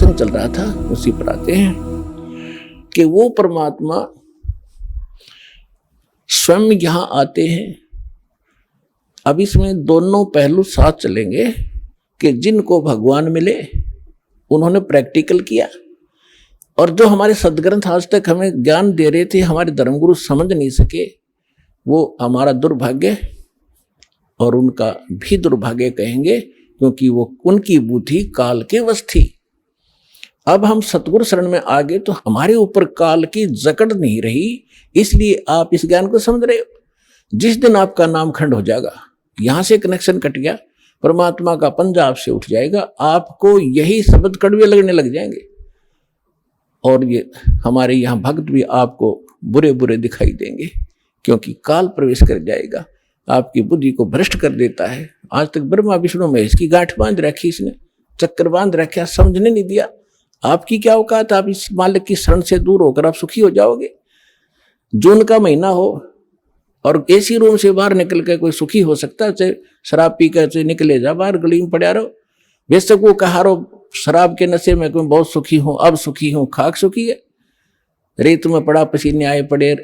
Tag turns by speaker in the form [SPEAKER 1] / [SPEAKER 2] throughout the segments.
[SPEAKER 1] प्रसंग चल रहा था, उसी पर आते हैं कि वो परमात्मा स्वयं यहां आते हैं। अब इसमें दोनों पहलू साथ चलेंगे कि जिनको भगवान मिले उन्होंने प्रैक्टिकल किया, और जो हमारे सदग्रंथ आज तक हमें ज्ञान दे रहे थे, हमारे धर्मगुरु समझ नहीं सके, वो हमारा दुर्भाग्य और उनका भी दुर्भाग्य कहेंगे, क्योंकि वो उनकी बुद्धि काल के वश थी। अब हम सतगुरु शरण में आ गए तो हमारे ऊपर काल की जकड़ नहीं रही, इसलिए आप इस ज्ञान को समझ रहे हो। जिस दिन आपका नाम खंड हो जाएगा, यहां से कनेक्शन कट गया, परमात्मा का पंजा आपसे उठ जाएगा, आपको यही शब्द कड़वे लगने लग जाएंगे, और ये हमारे यहाँ भक्त भी आपको बुरे बुरे दिखाई देंगे, क्योंकि काल प्रवेश कर जाएगा, आपकी बुद्धि को भ्रष्ट कर देता है। आज तक ब्रह्मा विष्णु महेश की गांठ बांध रखी, इसने चक्कर बांध रखा, समझने नहीं दिया। आपकी क्या औकात, आप इस मालिक की शरण से दूर होकर आप सुखी हो जाओगे। जून का महीना हो और एसी रूम से बाहर निकल कर कोई सुखी हो सकता है? चाहे शराब पी कर चाहे निकले जा बाहर, गली में पड़ा रहो, बेशक वो कहा रहो शराब के नशे में कोई बहुत सुखी हूं, अब सुखी हूं, खाक सुखी है, रेत में पड़ा पसीने आए पड़े,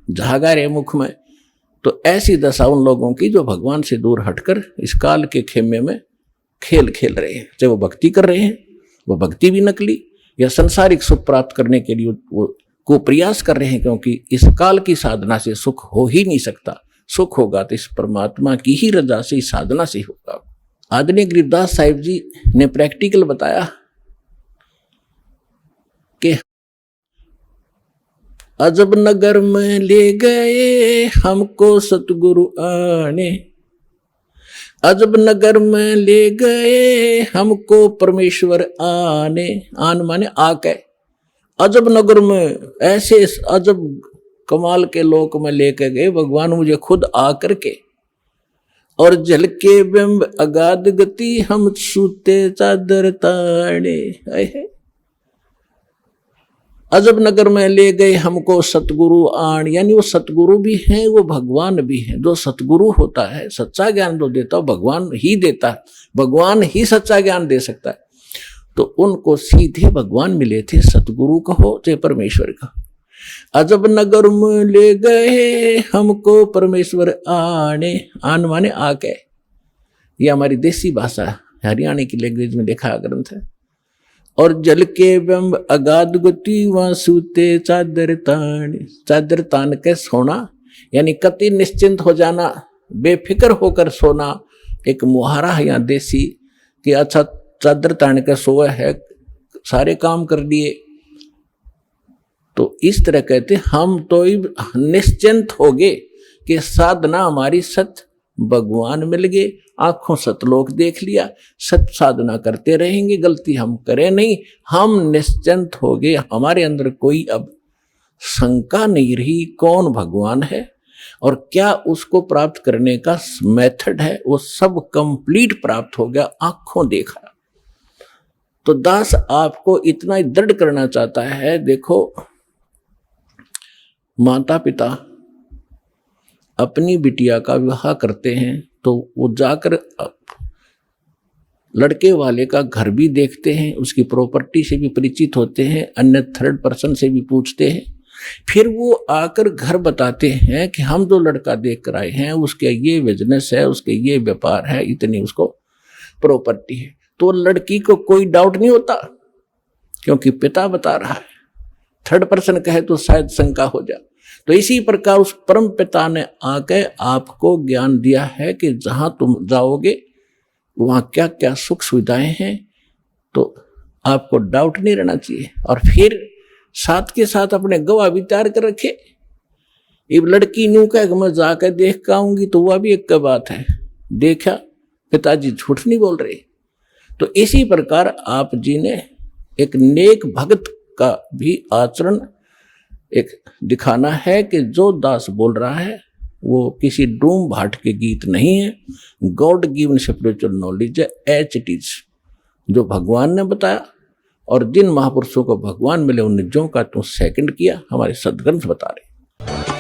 [SPEAKER 1] झागा रहे मुख में। तो ऐसी दशा उन लोगों की जो भगवान से दूर हटकर इस काल के खेमे में खेल खेल रहे हैं। चाहे वो भक्ति कर रहे हैं, वो भक्ति भी नकली, या संसारिक सुख प्राप्त करने के लिए वो को प्रयास कर रहे हैं, क्योंकि इस काल की साधना से सुख हो ही नहीं सकता। सुख होगा तो इस परमात्मा की ही रजा से, इस साधना से होगा। आदरणीय गरीबदास साहिब जी ने प्रैक्टिकल बताया कि अजब नगर में ले गए हमको सतगुरु आने, अजब नगर में ले गए हमको परमेश्वर आने। आन माने आके, अजब नगर में ऐसे अजब कमाल के लोक में लेके गए भगवान मुझे खुद आकर के, और झलके बिंब अगाध गति हम सूते चादर ताड़े। अजब नगर में ले गए हमको सतगुरु आन, यानी वो सतगुरु भी हैं, वो भगवान भी हैं। जो सतगुरु होता है, सच्चा ज्ञान जो देता है भगवान ही देता है, भगवान ही सच्चा ज्ञान दे सकता है। तो उनको सीधे भगवान मिले थे, सतगुरु कहो चाहे परमेश्वर का। अजब नगर में ले गए हमको परमेश्वर आने, आन माने आके, ये हमारी देसी भाषा हरियाणा की लैंग्वेज में लिखा ग्रंथ है। और जल के बिंब अगाध गति वहां सूते चादर तान, चादर तान के सोना, यानी कति निश्चिंत हो जाना, बेफिक्र होकर सोना। एक मुहारा है यहाँ देसी कि अच्छा चादर तान के सोया है, सारे काम कर लिए। तो इस तरह कहते हम तो निश्चिंत हो गए कि साधना हमारी सत भगवान मिल गए, आंखों सतलोक देख लिया, सत साधना करते रहेंगे, गलती हम करें नहीं, हम निश्चिंत हो गए। हमारे अंदर कोई अब शंका नहीं रही कौन भगवान है और क्या उसको प्राप्त करने का मेथड है, वो सब कंप्लीट प्राप्त हो गया, आंखों देखा। तो दास आपको इतना ही दृढ़ करना चाहता है। देखो, माता पिता अपनी बिटिया का विवाह करते हैं तो वो जाकर लड़के वाले का घर भी देखते हैं, उसकी प्रॉपर्टी से भी परिचित होते हैं, अन्य थर्ड पर्सन से भी पूछते हैं। फिर वो आकर घर बताते हैं कि हम जो लड़का देख कर आए हैं उसके ये बिजनेस है, उसके ये व्यापार है, इतनी उसको प्रॉपर्टी है। तो लड़की को कोई डाउट नहीं होता, क्योंकि पिता बता रहा है। थर्ड पर्सन कहे तो शायद शंका हो जाए। तो इसी प्रकार उस परम पिता ने आके आपको ज्ञान दिया है कि जहां तुम जाओगे वहां क्या क्या सुख सुविधाएं हैं, तो आपको डाउट नहीं रहना चाहिए। और फिर साथ के साथ अपने गवाह भी तैयार कर रखे। अब लड़की न्यू कह मैं जाकर देख के आऊंगी तो वह भी एक बात है, देखा पिताजी झूठ नहीं बोल रहे। तो इसी प्रकार आप जी ने एक नेक भक्त का भी आचरण एक दिखाना है कि जो दास बोल रहा है वो किसी डूम भाट के गीत नहीं है, गॉड गिवन स्पिरिचुअल नॉलेज है, एच इट इज, जो भगवान ने बताया। और जिन महापुरुषों को भगवान मिले उन निजों का तो सेकंड किया, हमारे सदग्रंथ बता रहे।